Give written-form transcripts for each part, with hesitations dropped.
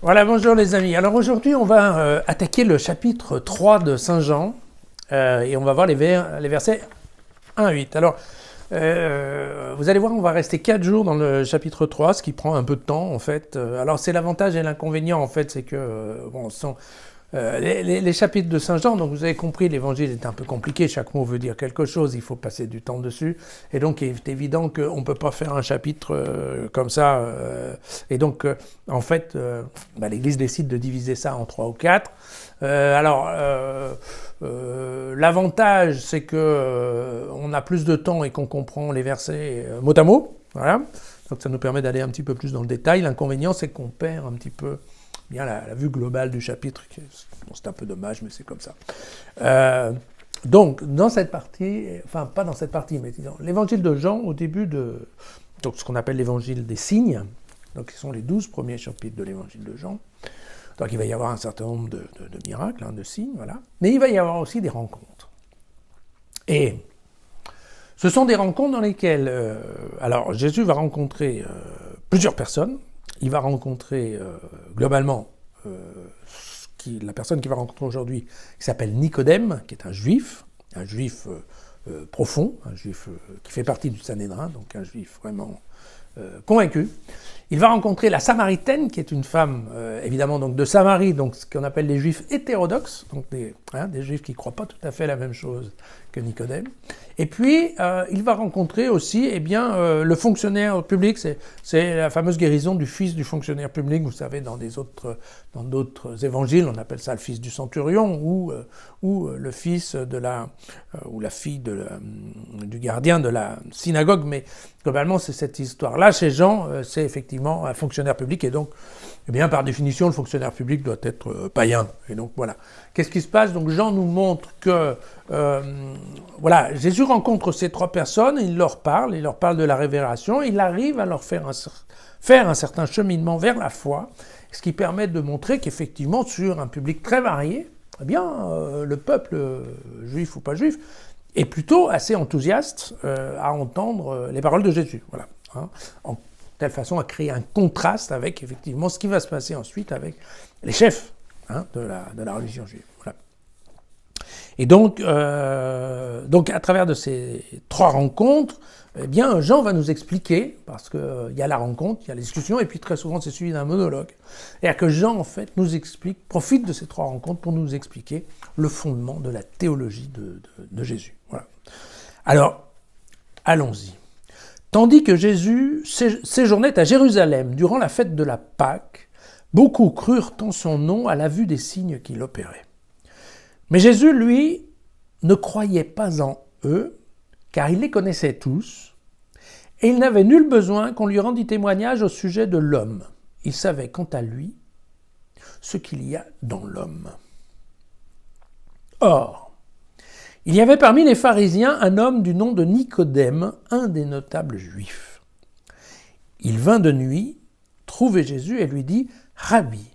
Voilà, bonjour les amis. Alors aujourd'hui, on va attaquer le chapitre 3 de Saint Jean et on va voir les versets 1 à 8. Alors, vous allez voir, on va rester 4 jours dans le chapitre 3, ce qui prend un peu de temps en fait. Alors c'est l'avantage et l'inconvénient en fait, c'est que les chapitres de Saint Jean, donc vous avez compris, l'évangile est un peu compliqué, chaque mot veut dire quelque chose, il faut passer du temps dessus, et donc il est évident qu'on ne peut pas faire un chapitre comme ça, et donc en fait, l'Église décide de diviser ça en 3 ou 4. L'avantage, c'est que on a plus de temps et qu'on comprend les versets mot à mot, voilà, donc ça nous permet d'aller un petit peu plus dans le détail. L'inconvénient, c'est qu'on perd un petit peu bien la vue globale du chapitre. Bon, c'est un peu dommage, mais c'est comme ça. Donc, dans cette partie, enfin, pas dans cette partie, mais dans l'évangile de Jean, au début de donc, ce qu'on appelle l'évangile des signes, donc ce sont les 12 premiers chapitres de l'évangile de Jean. Donc, il va y avoir un certain nombre de miracles, de signes, voilà. Mais il va y avoir aussi des rencontres. Et ce sont des rencontres dans lesquelles, alors, Jésus va rencontrer plusieurs personnes. Il va rencontrer globalement la personne qu'il va rencontrer aujourd'hui, qui s'appelle Nicodème, qui est un juif profond, un juif qui fait partie du Sanhédrin, donc un juif vraiment convaincu. Il va rencontrer la Samaritaine, qui est une femme, évidemment, donc de Samarie, donc ce qu'on appelle les juifs hétérodoxes, donc des juifs qui ne croient pas tout à fait la même chose que Nicodème. Et puis, il va rencontrer aussi le fonctionnaire public, c'est la fameuse guérison du fils du fonctionnaire public, vous savez, dans d'autres évangiles, on appelle ça le fils du centurion, ou le fils de ou la fille du gardien de la synagogue, mais globalement, c'est cette histoire-là. Chez Jean, c'est effectivement un fonctionnaire public, et donc, par définition, le fonctionnaire public doit être païen. Et donc, voilà. Qu'est-ce qui se passe? Donc, Jean nous montre que, Jésus rencontre ces 3 personnes, il leur parle de la révélation, il arrive à leur faire un certain cheminement vers la foi, ce qui permet de montrer qu'effectivement, sur un public très varié, le peuple, juif ou pas juif, est plutôt assez enthousiaste à entendre les paroles de Jésus. Voilà. En telle façon à créer un contraste avec effectivement ce qui va se passer ensuite avec les chefs de la religion juive. Voilà. Et donc, à travers de ces 3 rencontres, Jean va nous expliquer, parce qu'il y a la rencontre, il y a la discussion, et puis très souvent c'est suivi d'un monologue. Et que Jean, en fait, profite de ces 3 rencontres pour nous expliquer le fondement de la théologie de Jésus. Voilà. Alors, allons-y. Tandis que Jésus séjournait à Jérusalem durant la fête de la Pâque, beaucoup crurent en son nom à la vue des signes qu'il opérait. Mais Jésus, lui, ne croyait pas en eux, car il les connaissait tous, et il n'avait nul besoin qu'on lui rendît témoignage au sujet de l'homme. Il savait, quant à lui, ce qu'il y a dans l'homme. Or, il y avait parmi les pharisiens un homme du nom de Nicodème, un des notables juifs. Il vint de nuit trouver Jésus et lui dit « Rabbi,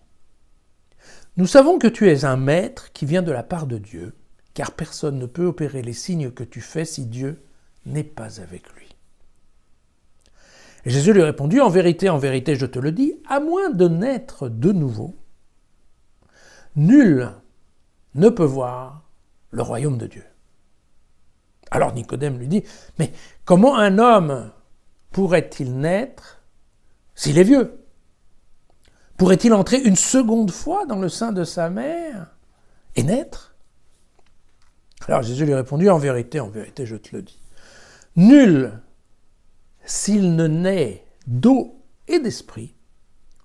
nous savons que tu es un maître qui vient de la part de Dieu, car personne ne peut opérer les signes que tu fais si Dieu n'est pas avec lui. » Et Jésus lui répondit « En vérité, je te le dis, à moins de naître de nouveau, nul ne peut voir le royaume de Dieu. » Alors Nicodème lui dit « Mais comment un homme pourrait-il naître s'il est vieux ? Pourrait-il entrer une seconde fois dans le sein de sa mère et naître ?» Alors Jésus lui répondit « En vérité, je te le dis. Nul, s'il ne naît d'eau et d'esprit,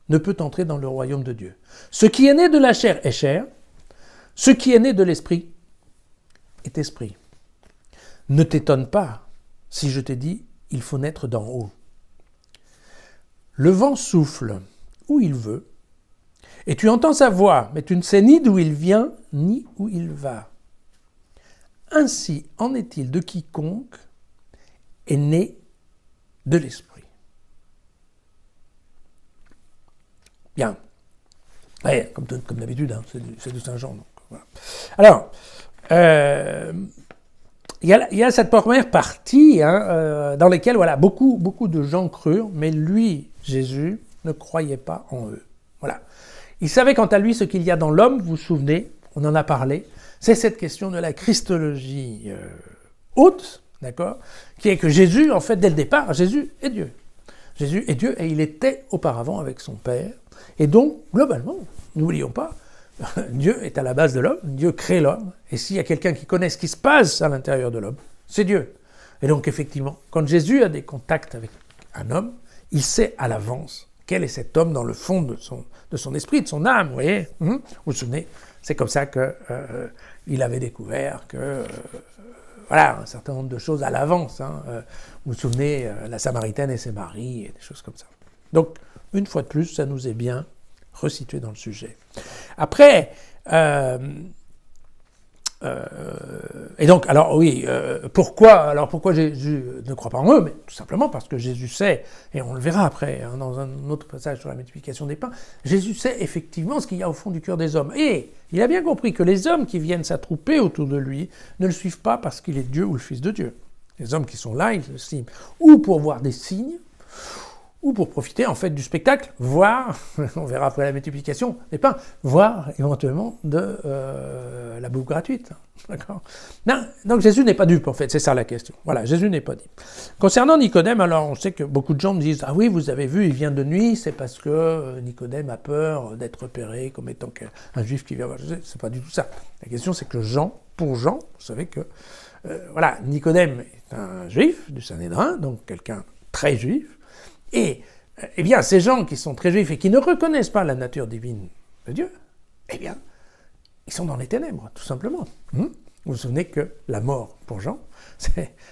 ne peut entrer dans le royaume de Dieu. Ce qui est né de la chair est chair, ce qui est né de l'esprit est esprit. Ne t'étonne pas si je t'ai dit, il faut naître d'en haut. Le vent souffle où il veut, et tu entends sa voix, mais tu ne sais ni d'où il vient, ni où il va. Ainsi en est-il de quiconque est né de l'esprit. » Bien. Ouais, comme d'habitude, c'est de Saint Jean. Donc, voilà. Alors, il y a cette première partie dans laquelle beaucoup de gens crurent, mais lui, Jésus, ne croyait pas en eux. Voilà. Il savait quant à lui ce qu'il y a dans l'homme, vous vous souvenez, on en a parlé, c'est cette question de la christologie haute, d'accord, qui est que Jésus, en fait, dès le départ, Jésus est Dieu. Jésus est Dieu et il était auparavant avec son Père. Et donc, globalement, n'oublions pas, Dieu est à la base de l'homme, Dieu crée l'homme, et s'il y a quelqu'un qui connaît ce qui se passe à l'intérieur de l'homme, c'est Dieu. Et donc, effectivement, quand Jésus a des contacts avec un homme, il sait à l'avance quel est cet homme dans le fond de son esprit, de son âme, vous voyez. Vous vous souvenez, c'est comme ça qu'il avait découvert que, voilà, un certain nombre de choses à l'avance. Vous vous souvenez, la Samaritaine et ses maris, et des choses comme ça. Donc, une fois de plus, ça nous est bien resitué dans le sujet. Après, et donc, alors oui, pourquoi Jésus ne croit pas en eux? Mais tout simplement parce que Jésus sait, et on le verra après, dans un autre passage sur la multiplication des pains, Jésus sait effectivement ce qu'il y a au fond du cœur des hommes. Et il a bien compris que les hommes qui viennent s'attrouper autour de lui ne le suivent pas parce qu'il est Dieu ou le Fils de Dieu. Les hommes qui sont là, ils le suivent ou pour voir des signes, ou pour profiter en fait du spectacle, voire, on verra après la multiplication des pains, voire éventuellement de la bouffe gratuite. D'accord ? Non, donc Jésus n'est pas dupe en fait, c'est ça la question. Voilà, Jésus n'est pas dupe. Concernant Nicodème, alors on sait que beaucoup de gens me disent « Ah oui, vous avez vu, il vient de nuit, c'est parce que Nicodème a peur d'être repéré comme étant un juif qui vient voir Jésus. » C'est pas du tout ça. La question c'est que pour Jean, vous savez que voilà, Nicodème est un juif du Sanhédrin, donc quelqu'un très juif. Et, eh bien, ces gens qui sont très juifs et qui ne reconnaissent pas la nature divine de Dieu, eh bien, ils sont dans les ténèbres, tout simplement. Vous vous souvenez que la mort, pour Jean,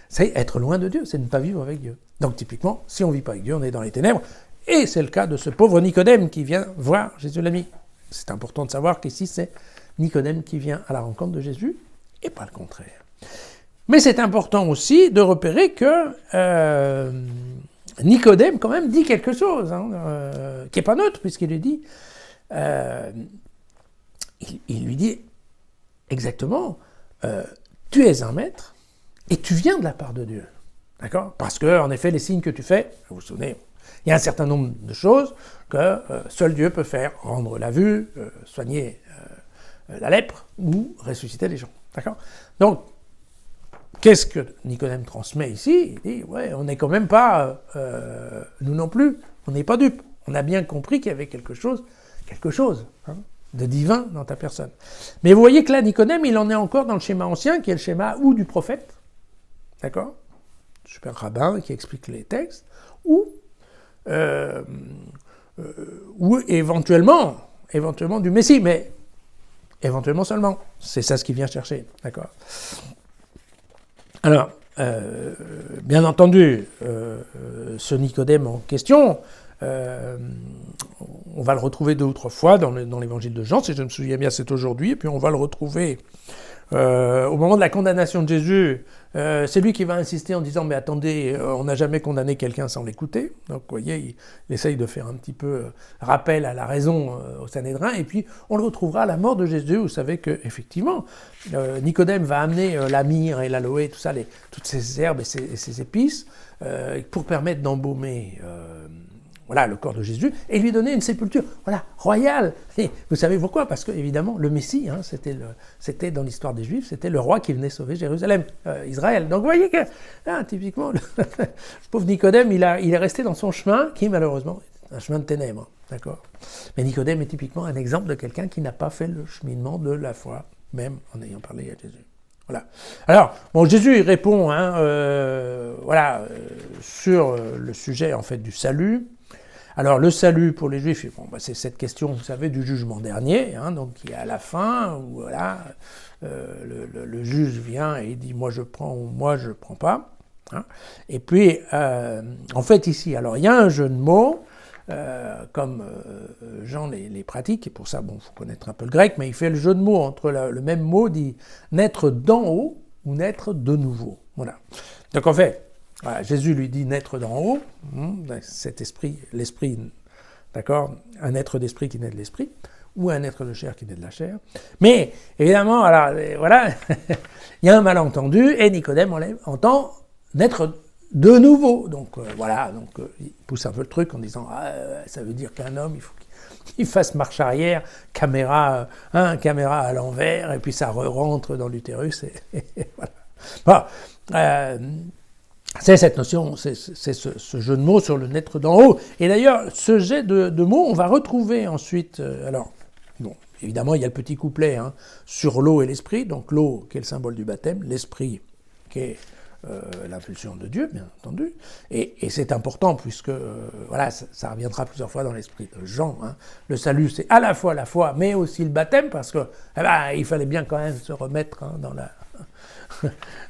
c'est être loin de Dieu, c'est ne pas vivre avec Dieu. Donc, typiquement, si on ne vit pas avec Dieu, on est dans les ténèbres. Et c'est le cas de ce pauvre Nicodème qui vient voir Jésus l'ami. C'est important de savoir qu'ici, c'est Nicodème qui vient à la rencontre de Jésus, et pas le contraire. Mais c'est important aussi de repérer que Nicodème, quand même, dit quelque chose, qui n'est pas neutre, puisqu'il lui dit, il lui dit exactement, tu es un maître et tu viens de la part de Dieu. D'accord ? Parce que, en effet, les signes que tu fais, vous vous souvenez, il y a un certain nombre de choses que seul Dieu peut faire, rendre la vue, soigner la lèpre ou ressusciter les gens. D'accord ? Donc, qu'est-ce que Nicodème transmet ici ? Il dit, ouais, on n'est quand même pas, nous non plus, on n'est pas dupes. On a bien compris qu'il y avait quelque chose de divin dans ta personne. Mais vous voyez que là, Nicodème, il en est encore dans le schéma ancien, qui est le schéma ou du prophète, d'accord ? Super rabbin qui explique les textes, ou éventuellement du Messie, mais éventuellement seulement. C'est ça ce qu'il vient chercher, d'accord ? Alors, bien entendu, ce Nicodème en question, on va le retrouver 2 ou 3 fois dans l'évangile de Jean, si je me souviens bien, c'est aujourd'hui, et puis on va le retrouver au moment de la condamnation de Jésus. C'est lui qui va insister en disant « Mais attendez, on n'a jamais condamné quelqu'un sans l'écouter. » Donc, vous voyez, il essaye de faire un petit peu rappel à la raison au Sanhédrin. Et puis, on le retrouvera à la mort de Jésus. Vous savez qu'effectivement, Nicodème va amener la myrrhe et l'aloe, tout ça, toutes ces herbes et ces épices, pour permettre d'embaumer le corps de Jésus, et lui donner une sépulture, royale. Et vous savez pourquoi ? Parce que, évidemment, le Messie, c'était dans l'histoire des Juifs, c'était le roi qui venait sauver Jérusalem, Israël. Donc vous voyez que, typiquement, le pauvre Nicodème, il est resté dans son chemin, qui malheureusement est un chemin de ténèbres, d'accord ? Mais Nicodème est typiquement un exemple de quelqu'un qui n'a pas fait le cheminement de la foi, même en ayant parlé à Jésus. Voilà. Alors, Jésus répond, sur le sujet en fait du salut. Alors, le salut pour les Juifs, c'est cette question, vous savez, du jugement dernier, donc qui est à la fin, où le juge vient et il dit « moi je prends » ou « moi je ne prends pas ». Et puis, en fait, ici, alors il y a un jeu de mots, comme Jean les pratique, et pour ça, il faut connaître un peu le grec, mais il fait le jeu de mots entre le même mot dit « naître d'en haut » ou « naître de nouveau ». Voilà. Donc en fait, Jésus lui dit naître d'en haut, cet esprit, l'esprit, d'accord, un être d'esprit qui naît de l'esprit, ou un être de chair qui naît de la chair. Mais évidemment, il y a un malentendu, et Nicodème entend naître de nouveau. Donc il pousse un peu le truc en disant ça veut dire qu'un homme, il fasse marche arrière, caméra à l'envers, et puis ça rentre dans l'utérus, et voilà. Bon, c'est cette notion, c'est ce jeu de mots sur le naître d'en haut. Et d'ailleurs, ce jet de mots, on va retrouver ensuite, alors, bon, évidemment, il y a le petit couplet sur l'eau et l'esprit, donc l'eau qui est le symbole du baptême, l'esprit qui est l'impulsion de Dieu, bien entendu, et c'est important puisque, voilà, ça reviendra plusieurs fois dans l'esprit de Jean. Le salut, c'est à la fois la foi, mais aussi le baptême, parce que il fallait bien quand même se remettre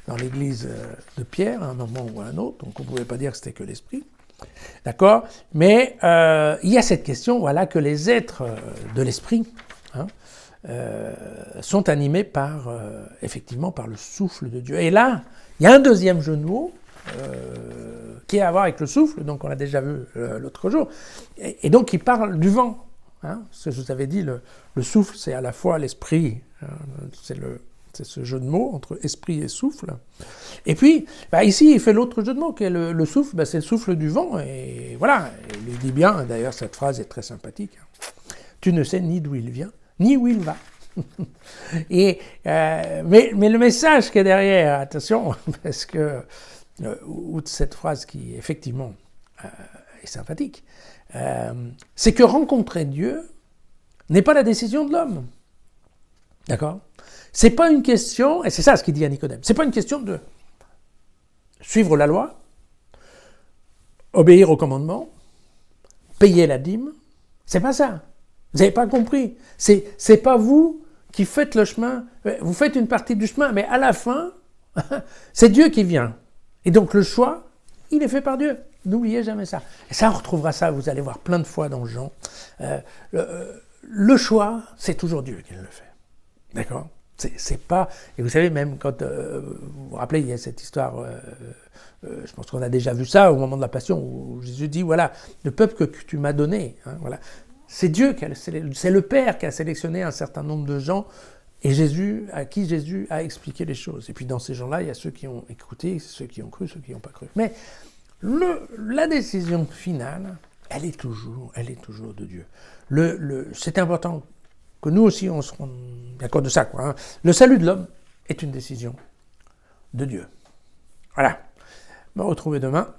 dans l'église de Pierre, à un moment ou à un autre, donc on ne pouvait pas dire que c'était que l'esprit. D'accord ? Mais il y a cette question, voilà, que les êtres de l'esprit sont animés effectivement par le souffle de Dieu. Et là, il y a un deuxième jeu de mots qui a à voir avec le souffle, donc on l'a déjà vu l'autre jour, et donc il parle du vent. Ce que je vous avais dit, le souffle, c'est à la fois l'esprit, c'est ce jeu de mots entre esprit et souffle. Et puis, ici, il fait l'autre jeu de mots, qui est le souffle, c'est le souffle du vent, et voilà, il le dit bien, d'ailleurs cette phrase est très sympathique. Tu ne sais ni d'où il vient, ni où il va. Mais le message qui est derrière, attention, parce que, outre cette phrase qui, effectivement, est sympathique, c'est que rencontrer Dieu n'est pas la décision de l'homme. D'accord ? C'est pas une question, et c'est ça ce qu'il dit à Nicodème, c'est pas une question de suivre la loi, obéir aux commandements, payer la dîme, c'est pas ça. Vous n'avez pas compris. C'est pas vous qui faites le chemin, vous faites une partie du chemin, mais à la fin, c'est Dieu qui vient. Et donc le choix, il est fait par Dieu. N'oubliez jamais ça. Et ça, on retrouvera ça, vous allez voir plein de fois dans Jean. Le choix, c'est toujours Dieu qui le fait. D'accord ? C'est pas... Et vous savez, même quand... vous vous rappelez, il y a cette histoire... je pense qu'on a déjà vu ça au moment de la Passion, où Jésus dit, voilà, le peuple que tu m'as donné, voilà. C'est Dieu, c'est le Père qui a sélectionné un certain nombre de gens, et à qui Jésus a expliqué les choses. Et puis dans ces gens-là, il y a ceux qui ont écouté, ceux qui ont cru, ceux qui n'ont pas cru. Mais la décision finale, elle est toujours de Dieu. C'est important que nous aussi, on se rende compte de ça. Le salut de l'homme est une décision de Dieu. Voilà. On va retrouver demain.